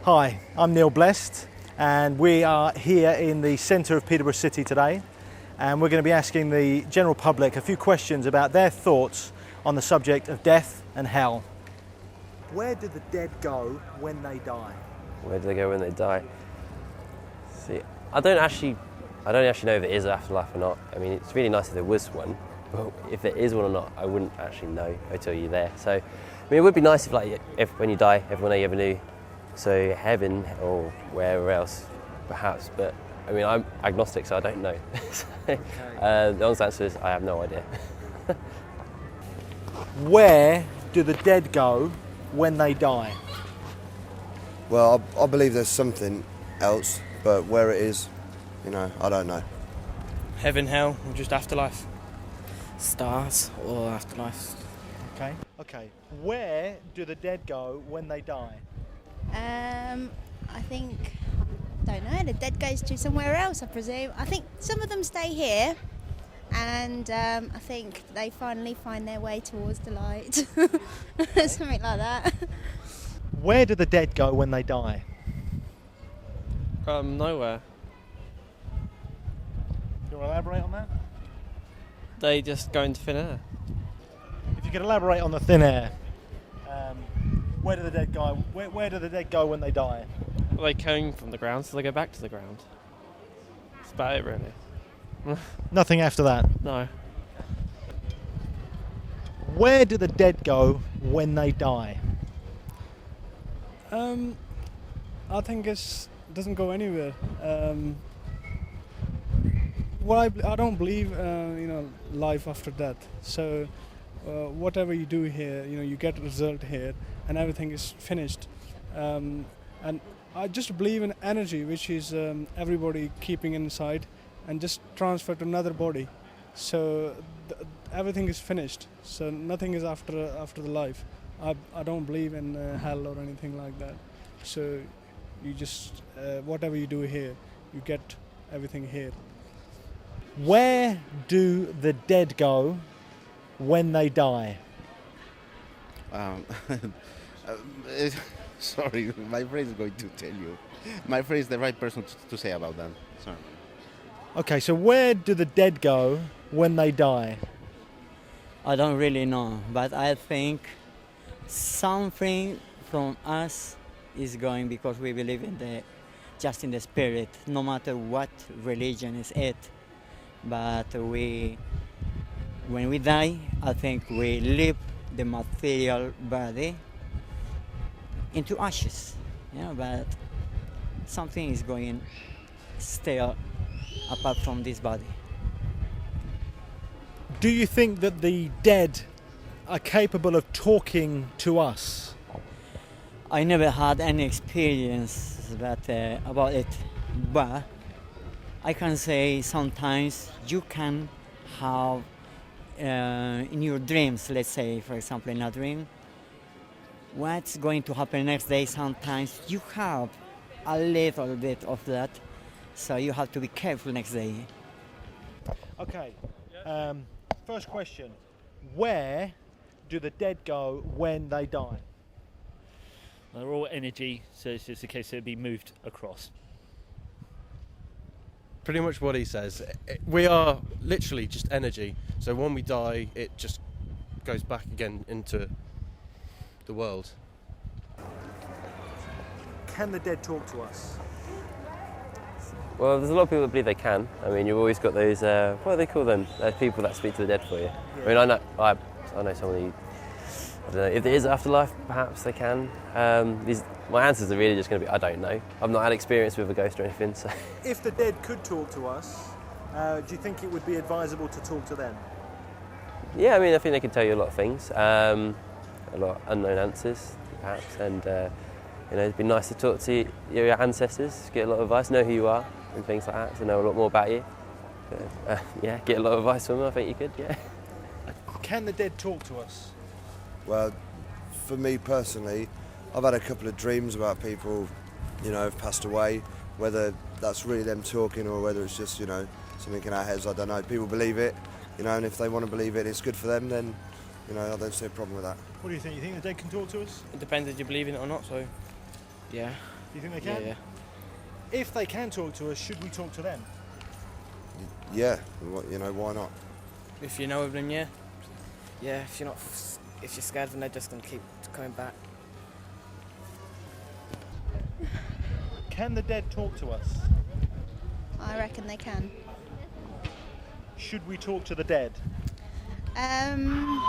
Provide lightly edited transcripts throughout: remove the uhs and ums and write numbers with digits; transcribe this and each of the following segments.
Hi, I'm Neil Blest and we are here in the centre of Peterborough City today, and we're going to be asking the general public a few questions about their thoughts on the subject of death and hell. Where do the dead go when they die? Where do they go when they die? See, I don't actually know if there is an afterlife or not. I mean, it's really nice if there was one, but if there is one or not, I wouldn't actually know until you're there. So, I mean, it would be nice if when you die, everyone you ever knew, so heaven or wherever else, perhaps. But I mean, I'm agnostic, so I don't know. The honest answer is I have no idea. Where do the dead go when they die? Well, I believe there's something else, but where it is, I don't know. Heaven, hell, or just afterlife? Stars or afterlife. Okay. Where do the dead go when they die? I think, don't know, the dead goes to somewhere else, I presume. I think some of them stay here, and I think they finally find their way towards the light. Something like that. Where do the dead go when they die? Nowhere. Do you want to elaborate on that? They just go into thin air. If you could elaborate on the thin air, where do the dead go? Where do the dead go when they die? They came from the ground, so they go back to the ground. That's about it, really. Nothing after that. No. Where do the dead go when they die? I think it doesn't go anywhere. I don't believe life after death. So whatever you do here, you get a result here, and everything is finished. And I just believe in energy, which is everybody keeping inside and just transfer to another body. So everything is finished. So nothing is after the life. I don't believe in hell or anything like that. So you just whatever you do here, you get everything here. Where do the dead go when they die? Sorry, my friend is going to tell you. My friend is the right person to say about that. Sorry. Okay, so where do the dead go when they die? I don't really know, but I think something from us is going, because we believe in just in the spirit, no matter what religion is it. But when we die, I think we leave the material body into ashes, but something is going still apart from this body. Do you think that the dead are capable of talking to us? I never had any experience about it, but I can say sometimes you can have in your dreams, let's say, for example, in a dream, what's going to happen next day. Sometimes you have a little bit of that, so you have to be careful next day. Okay, first question. Where do the dead go when they die? They're all energy, so it's just a case of it being moved across. Pretty much what he says. We are literally just energy. So when we die, it just goes back again into the world. Can the dead talk to us? Well, there's a lot of people that believe they can. I mean, you've always got those, what do they call them? People that speak to the dead for you. Yeah. I mean, I know someone who, I don't know, if there is an afterlife, perhaps they can. My answers are really just going to be, I don't know. I've not had experience with a ghost or anything, so. If the dead could talk to us, do you think it would be advisable to talk to them? Yeah, I mean, I think they can tell you a lot of things, a lot of unknown answers, perhaps, and it'd be nice to talk to your ancestors, get a lot of advice, know who you are, and things like that, to know a lot more about you. Get a lot of advice from them, I think you could, yeah. Can the dead talk to us? Well, for me personally, I've had a couple of dreams about people, who've passed away. Whether that's really them talking or whether it's just, something in our heads, I don't know. People believe it, and if they want to believe it and it's good for them, then, I don't see a problem with that. What do you think? You think the dead can talk to us? It depends if you believe in it or not, so yeah. you think they can? Yeah. If they can talk to us, should we talk to them? Yeah, you know, why not? If you know of them, yeah. Yeah, if you're scared of them, they're just going to keep coming back. Can the dead talk to us? I reckon they can. Should we talk to the dead? I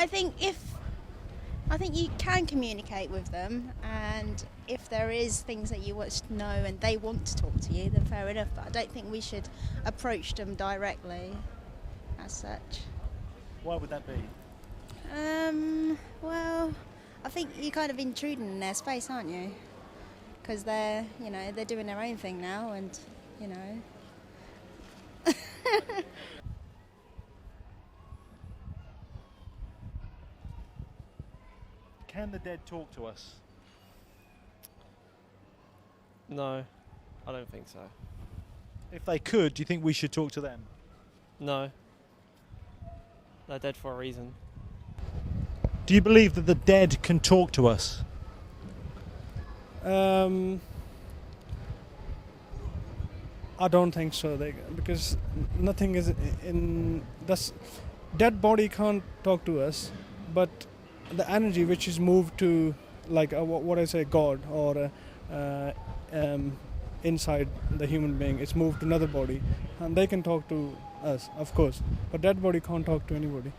think you can communicate with them, and if there is things that you want to know and they want to talk to you, then fair enough. But I don't think we should approach them directly, as such. Why would that be? Well, I think you're kind of intruding in their space, aren't you? Because they're doing their own thing now, and Can the dead talk to us? No, I don't think so. If they could, do you think we should talk to them? No. They're dead for a reason. Do you believe that the dead can talk to us? I don't think so, because nothing is in this dead body can't talk to us, but the energy which is moved to, like what I say, God, or inside the human being, it's moved to another body, and they can talk to us, of course, but dead body can't talk to anybody.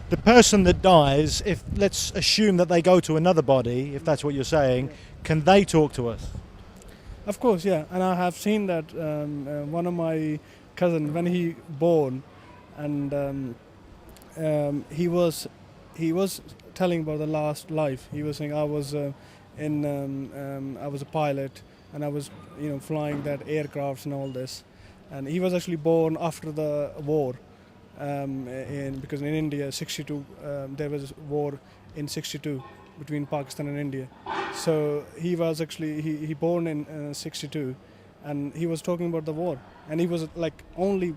The person that dies, if let's assume that they go to another body, if that's what you're saying, can they talk to us? Of course, yeah, and I have seen that one of my cousin, when he born, and he was telling about the last life. He was saying, I was a pilot, and I was flying that aircrafts and all this, and he was actually born after the war, because in India, 62 there was a war in 62 between Pakistan and India. So he was actually he born in 62, and he was talking about the war, and he was like only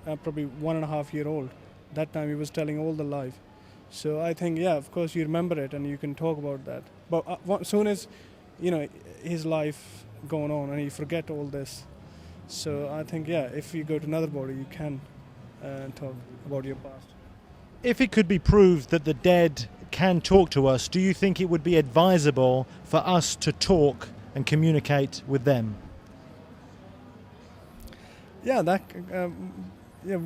probably 1.5 years old. That time he was telling all the life. So I think, yeah, of course you remember it and you can talk about that. But as soon as his life going on and you forget all this. So I think, yeah, if you go to another body, you can talk about your past. If it could be proved that the dead can talk to us, do you think it would be advisable for us to talk and communicate with them? Yeah, that it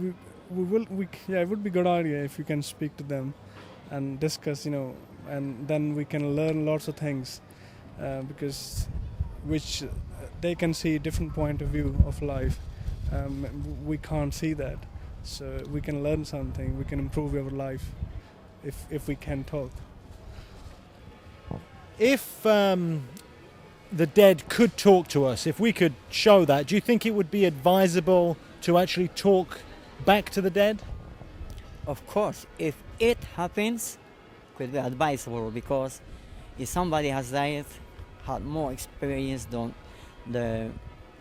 would be a good idea if you can speak to them and discuss, and then we can learn lots of things, because which they can see different point of view of life. We can't see that, so we can learn something. We can improve our life if we can talk. If the dead could talk to us, if we could show that, do you think it would be advisable to actually talk back to the dead? Of course, if it happens, it could be advisable, because if somebody has died, had more experience than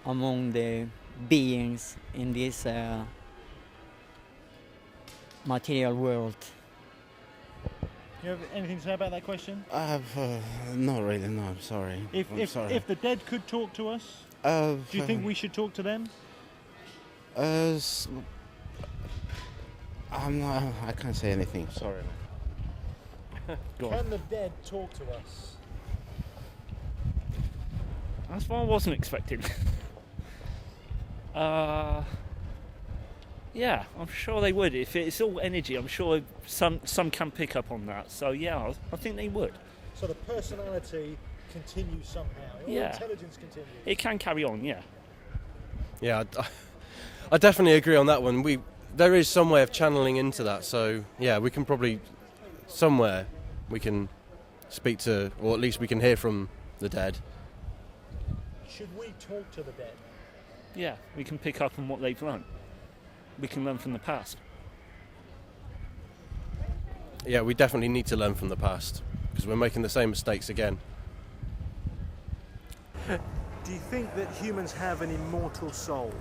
among the beings in this material world. Do you have anything to say about that question? I have not really. No, I'm sorry. If the dead could talk to us, do you think we should talk to them? I can't say anything. Sorry. Can the dead talk to us? That's what I wasn't expecting. Yeah, I'm sure they would. If it's all energy, I'm sure some can pick up on that. So yeah, I think they would. So the personality continues somehow. Yeah. Intelligence continues. It can carry on, yeah. Yeah, I definitely agree on that one. There is some way of channeling into that, so yeah, we can probably somewhere we can speak to, or at least we can hear from the dead. Should we talk to the dead? Yeah, we can pick up on what they've learned. We can learn from the past. Yeah, we definitely need to learn from the past, because we're making the same mistakes again. Do you think that humans have an immortal soul?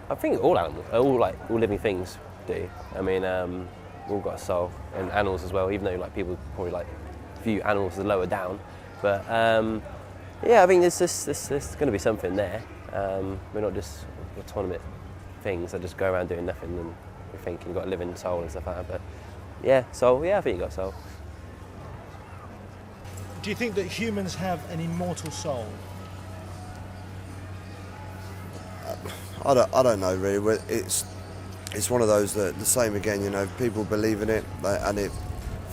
I think all animals, all living things do. I mean, we've all got a soul, and animals as well. Even though like people probably like view animals as lower down, but yeah, I mean there's going to be something there. We're not just autonomous things that just go around doing nothing and we think you've got a living soul and stuff like that. But yeah, soul. Yeah, I think you've got a soul. Do you think that humans have an immortal soul? I don't know really. It's one of those that the same again. You know, people believe in it, and if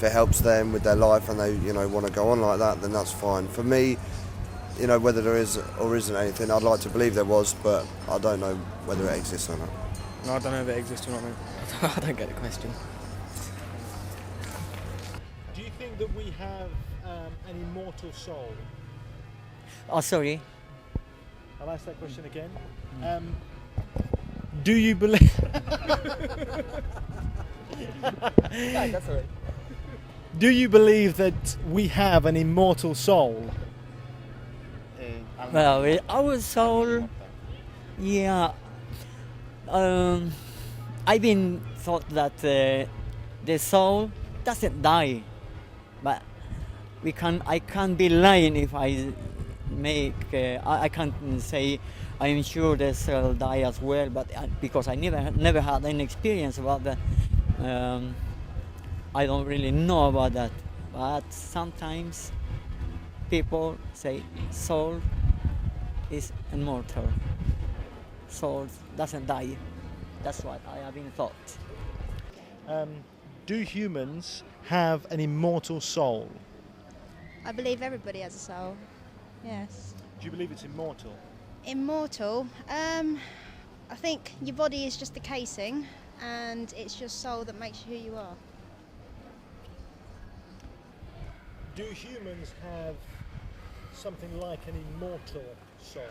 it helps them with their life and they want to go on like that, then that's fine. For me, whether there is or isn't anything, I'd like to believe there was, but I don't know whether it exists or not. No, I don't know if it exists or not, mate. I don't get the question. Do you think that we have an immortal soul? Oh, sorry. I'll ask that question again. Do you believe? That's all right. Do you believe that we have an immortal soul? Well, our soul, yeah. I've been thought that the soul doesn't die, but I can't be lying if I I can't say I'm sure the soul die as well, but because I never had any experience about that, I don't really know about that. But sometimes people say soul is immortal. Soul doesn't die. That's what I have been taught. Do humans have an immortal soul? I believe everybody has a soul. Yes. Do you believe it's immortal? Immortal. I think your body is just the casing, and it's your soul that makes you who you are. Do humans have something like an immortal soul?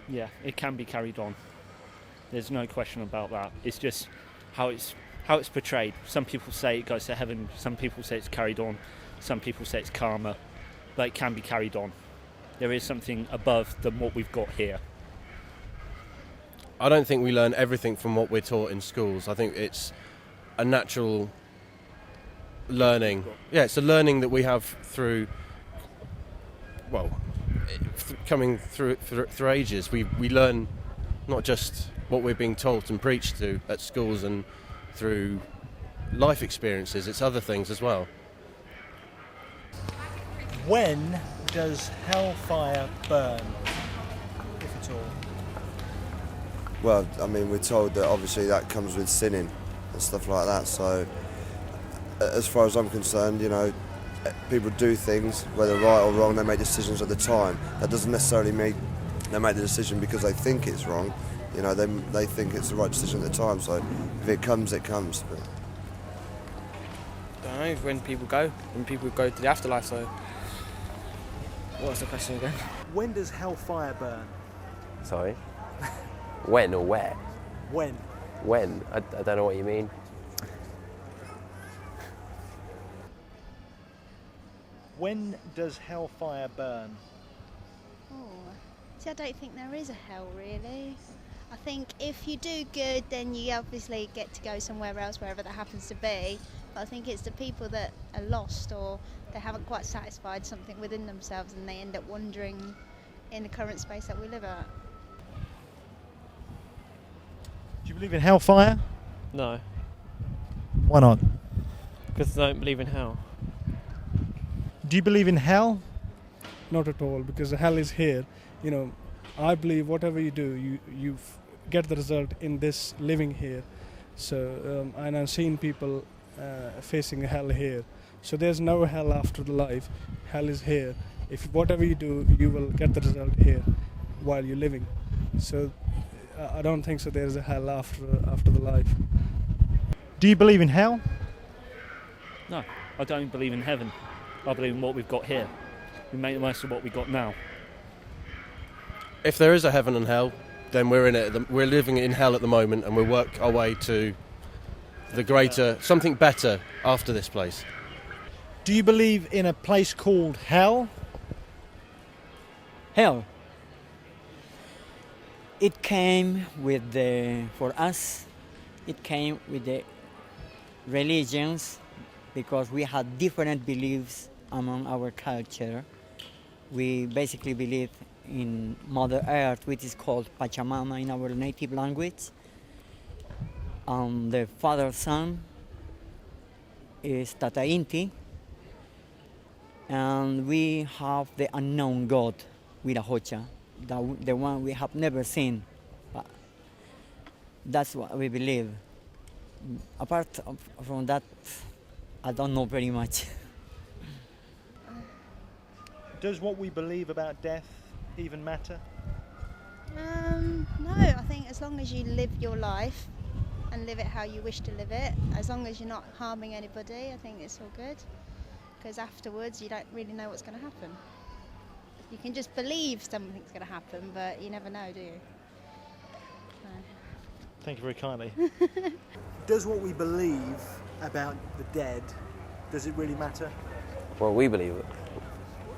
Yeah, it can be carried on. There's no question about that. It's just how it's portrayed. Some people say it goes to heaven. Some people say it's carried on. Some people say it's karma, but it can be carried on. There is something above than what we've got here. I don't think we learn everything from what we're taught in schools. I think it's a natural learning. Yeah, it's a learning that we have through, coming through ages. We learn not just what we're being taught and preached to at schools and through life experiences, it's other things as well. When does hellfire burn, if at all? Well, I mean, we're told that obviously that comes with sinning and stuff like that. So, as far as I'm concerned, people do things, whether right or wrong, they make decisions at the time. That doesn't necessarily mean they make the decision because they think it's wrong. They think it's the right decision at the time. So, if it comes, it comes. But I don't know when people go to the afterlife. So, what's the question again? When does hellfire burn? Sorry? When or where? When? When? I don't know what you mean. When does hellfire burn? Oh, see, I don't think there is a hell really. I think if you do good, then you obviously get to go somewhere else, wherever that happens to be. But I think it's the people that are lost or they haven't quite satisfied something within themselves and they end up wandering in the current space that we live at. Do you believe in hellfire? No, Why not? because I don't believe in hell. Do you believe in hell? Not at all, because hell is here. I believe whatever you do, you get the result in this living here. So, and I've seen people facing hell here. So there's no hell after the life. Hell is here. If whatever you do, you will get the result here while you're living. So I don't think so. There's a hell after the life. Do you believe in hell? No, I don't believe in heaven. I believe in what we've got here. We make the most of what we've got now. If there is a heaven and hell, then we're in it. We're living in hell at the moment, and we work our way to the greater, something better after this place. Do you believe in a place called hell? Hell. It came with for us, it came with the religions, because we had different beliefs among our culture. We basically believe in Mother Earth, which is called Pachamama in our native language. The Father Son is Tata Inti, and we have the unknown God, Wirahocha, the one we have never seen. But that's what we believe. Apart from that, I don't know very much. Does what we believe about death even matter? No, I think as long as you live your life and live it how you wish to live it, as long as you're not harming anybody, I think it's all good. Because afterwards, you don't really know what's going to happen. You can just believe something's going to happen, but you never know, do you? So. Thank you very kindly. Does what we believe about the dead, does it really matter? What we believe.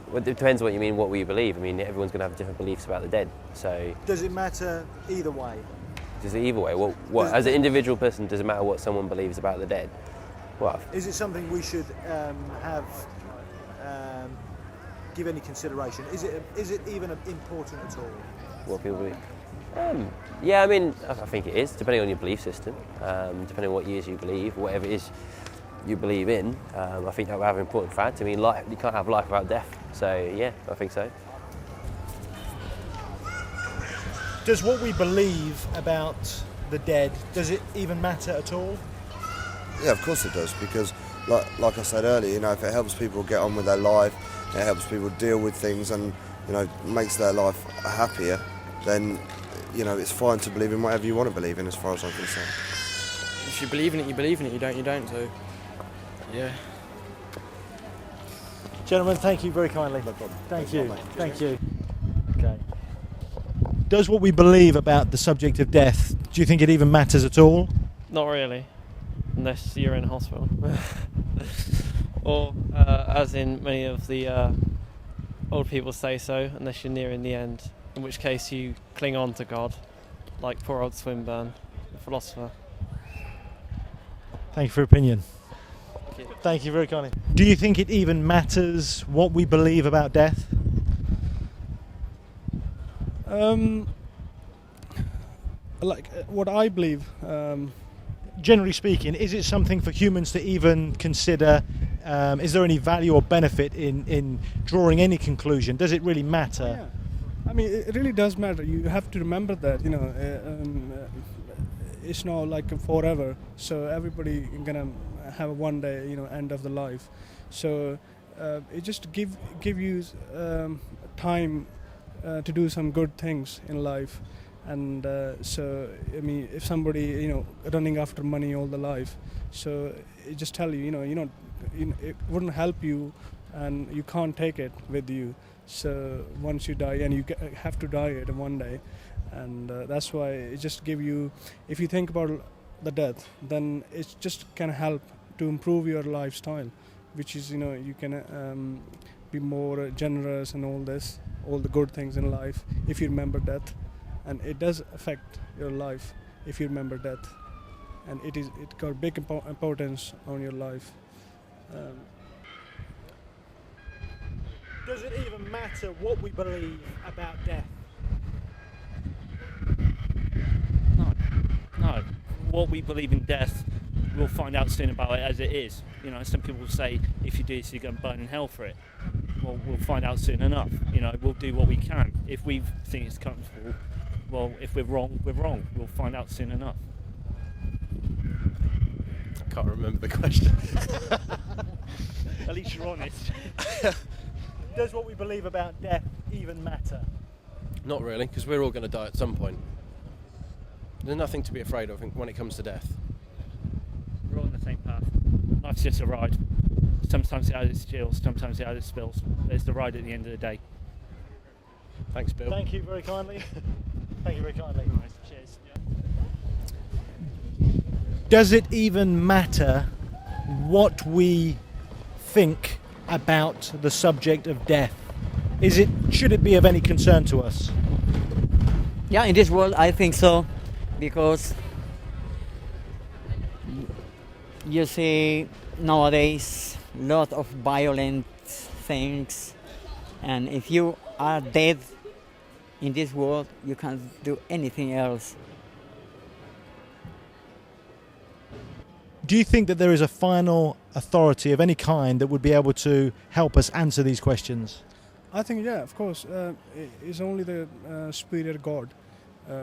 Well, it depends what you mean, what we believe. I mean, everyone's going to have different beliefs about the dead. So does it matter either way? Does it either way? Well, what as an individual person, does it matter what someone believes about the dead? What? Is it something we should give any consideration? Is it even important at all? What people believe? Yeah, I mean, I think it is, depending on your belief system, depending on what years you believe, whatever it is you believe in. I think that will have an important fact. I mean, life, you can't have life without death. So, yeah, I think so. Does what we believe about the dead, does it even matter at all? Yeah, of course it does, because like I said earlier, you know, if it helps people get on with their life, it helps people deal with things and, you know, makes their life happier, then, you know, it's fine to believe in whatever you want to believe in, as far as I'm concerned. If you believe in it, you believe in it. You don't, so, yeah. Gentlemen, thank you very kindly. No problem. Thank you. Thank you. Okay. Does what we believe about the subject of death, do you think it even matters at all? Not really, unless you're in hospital. Or, as in many of the old people say so, unless you're nearing the end, in which case you cling on to God, like poor old Swinburne, the philosopher. Thank you for your opinion. Thank you. Thank you very kindly. Do you think it even matters what we believe about death? What I believe. Generally speaking, is it something for humans to even consider? Is there any value or benefit in drawing any conclusion? Does it really matter? Yeah. I mean, it really does matter. You have to remember that, you know, it's not like forever. So everybody gonna have one day, you know, end of the life. So it just give you time to do some good things in life. And so, I mean, if somebody, you know, running after money all the life, so it just tell you, you know, it wouldn't help you, and you can't take it with you. So once you die, and you have to die at one day, and that's why it just give you. If you think about the death, then it just can help to improve your lifestyle, which is, you know, you can be more generous and all the good things in life if you remember death. And it does affect your life if you remember death, and it got big importance on your life. Does it even matter what we believe about death? No. What we believe in death, we'll find out soon about it as it is. You know, some people say if you do this, you're going to burn in hell for it. Well, we'll find out soon enough. You know, we'll do what we can. If we think it's comfortable, well, if we're wrong, we're wrong. We'll find out soon enough. I can't remember the question. At least you're honest. Does what we believe about death even matter? Not really, because we're all going to die at some point. There's nothing to be afraid of when it comes to death. We're all on the same path. Life's just a ride. Sometimes it has its chills, sometimes it has its spills. There's the ride at the end of the day. Thanks, Bill. Thank you very kindly. Thank you very kindly. Nice. Cheers. Does it even matter what we think about the subject of death? Should it be of any concern to us? Yeah, in this world, I think so, because You see nowadays lot of violent things, and if you are dead in this world, you can't do anything else. Do you think that there is a final authority of any kind that would be able to help us answer these questions? I think, yeah, of course, it's only the superior God,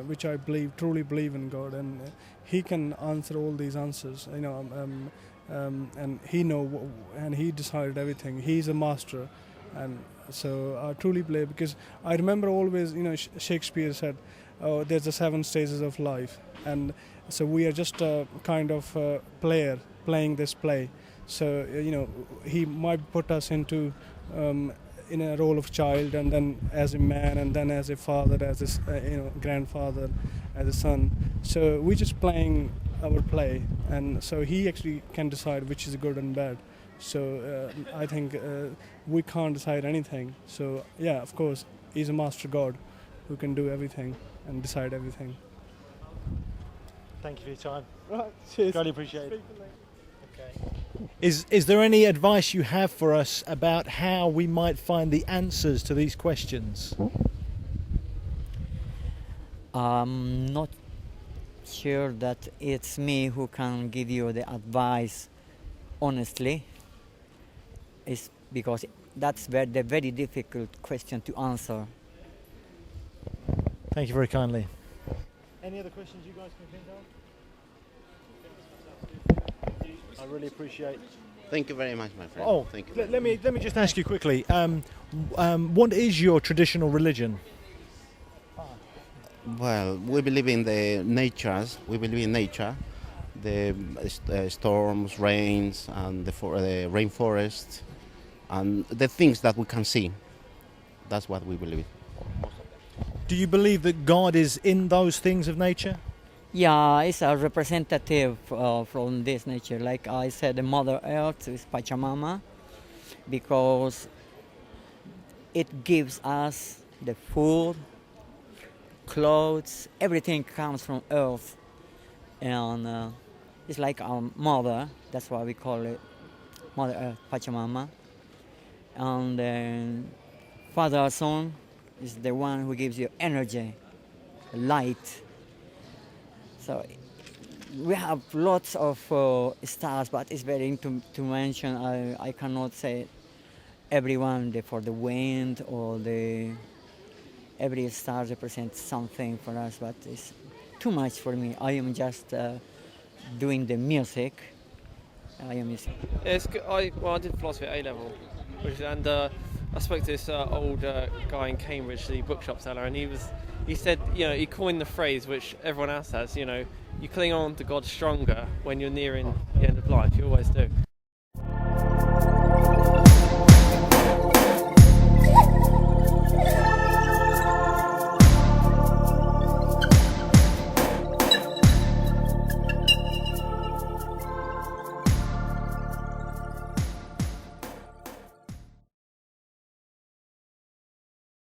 which I truly believe in God, and He can answer all these answers. And and He decided everything. He's a master, and so I truly believe, because I remember always, Shakespeare said, "Oh, there's the 7 stages of life," and so we are just a kind of player playing this play. So He might put us into in a role of child, and then as a man, and then as a father, as a grandfather, as a son. So we're just playing our play, and so He actually can decide which is good and bad. So I think we can't decide anything. So yeah, of course, He's a master God who can do everything and decide everything. Thank you for your time. Right, cheers. Really appreciate it. Okay. Is there any advice you have for us about how we might find the answers to these questions? I'm not sure that it's me who can give you the advice honestly. It's because that's the very difficult question to answer. Thank you very kindly. Any other questions you guys can think of? I really appreciate. Thank you very much, my friend. Oh, thank you. let me just ask you quickly. What is your traditional religion? Well, we believe in the natures. We believe in nature, the storms, rains, and the rainforest, and the things that we can see. That's what we believe. Do you believe that God is in those things of nature? Yeah, it's a representative from this nature. Like I said, the Mother Earth is Pachamama, because it gives us the food, clothes, everything comes from Earth. And it's like our mother, that's why we call it Mother Earth, Pachamama. And then Father Son is the one who gives you energy, light. So we have lots of stars, but it's very important to mention. I cannot say everyone for the wind or every star represents something for us, but it's too much for me. I am just doing the music. It's good. I did philosophy at A-level, and I spoke to this old guy in Cambridge, the bookshop seller, and he said, he coined the phrase which everyone else has, you cling on to God stronger when you're nearing the end of life. You always do.